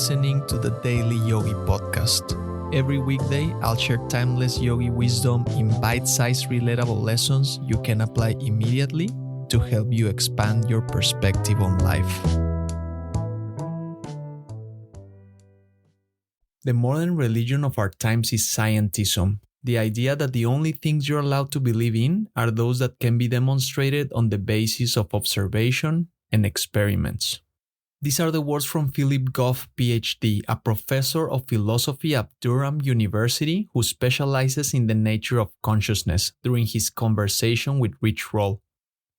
listening to the Daily Yogi podcast. Every weekday, I'll share timeless yogi wisdom in bite-sized relatable lessons you can apply immediately to help you expand your perspective on life. The modern religion of our times is scientism, the idea that the only things you're allowed to believe in are those that can be demonstrated on the basis of observation and experiments. These are the words from Philip Goff, PhD, a professor of philosophy at Durham University who specializes in the nature of consciousness during his conversation with Rich Roll.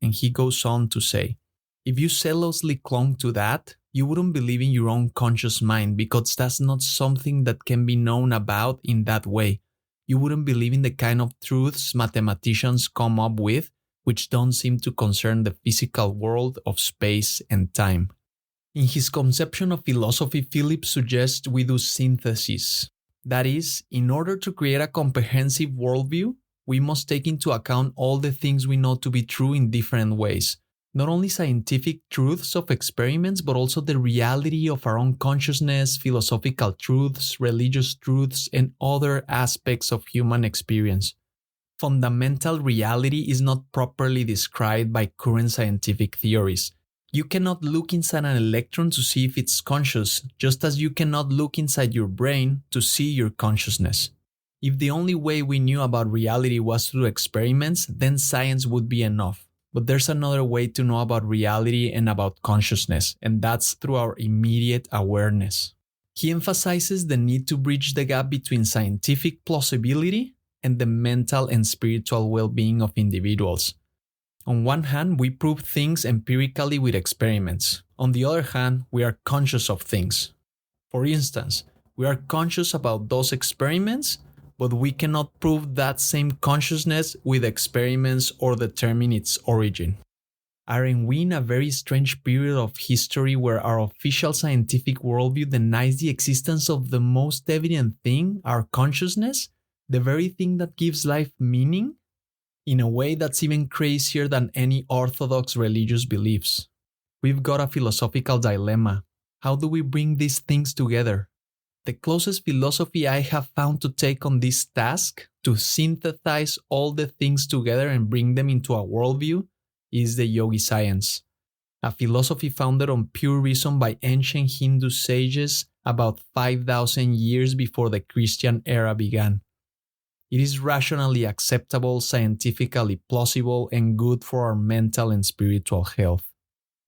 And he goes on to say, if you zealously clung to that, you wouldn't believe in your own conscious mind because that's not something that can be known about in that way. You wouldn't believe in the kind of truths mathematicians come up with, which don't seem to concern the physical world of space and time. In his conception of philosophy, Philip suggests we do synthesis. That is, in order to create a comprehensive worldview, we must take into account all the things we know to be true in different ways. Not only scientific truths of experiments, but also the reality of our own consciousness, philosophical truths, religious truths, and other aspects of human experience. Fundamental reality is not properly described by current scientific theories. You cannot look inside an electron to see if it's conscious, just as you cannot look inside your brain to see your consciousness. If the only way we knew about reality was through experiments, then science would be enough. But there's another way to know about reality and about consciousness, and that's through our immediate awareness. He emphasizes the need to bridge the gap between scientific plausibility and the mental and spiritual well-being of individuals. On one hand, we prove things empirically with experiments. On the other hand, we are conscious of things. For instance, we are conscious about those experiments, but we cannot prove that same consciousness with experiments or determine its origin. Aren't we in a very strange period of history where our official scientific worldview denies the existence of the most evident thing, our consciousness, the very thing that gives life meaning? In a way that's even crazier than any orthodox religious beliefs. We've got a philosophical dilemma. How do we bring these things together? The closest philosophy I have found to take on this task, to synthesize all the things together and bring them into a worldview, is the Yogi science, a philosophy founded on pure reason by ancient Hindu sages about 5,000 years before the Christian era began. It is rationally acceptable, scientifically plausible, and good for our mental and spiritual health.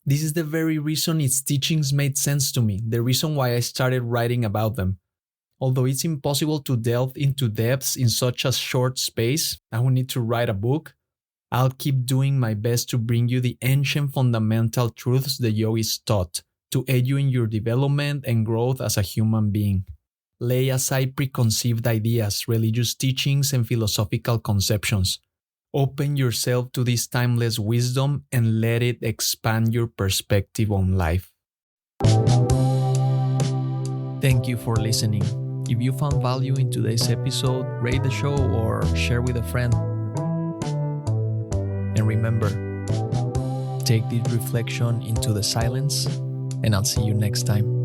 This is the very reason its teachings made sense to me, the reason why I started writing about them. Although it's impossible to delve into depths in such a short space, I will need to write a book, I'll keep doing my best to bring you the ancient fundamental truths the yogis taught, to aid you in your development and growth as a human being. Lay aside preconceived ideas, religious teachings, and philosophical conceptions. Open yourself to this timeless wisdom and let it expand your perspective on life. Thank you for listening. If you found value in today's episode, rate the show or share with a friend. And remember, take this reflection into the silence, and I'll see you next time.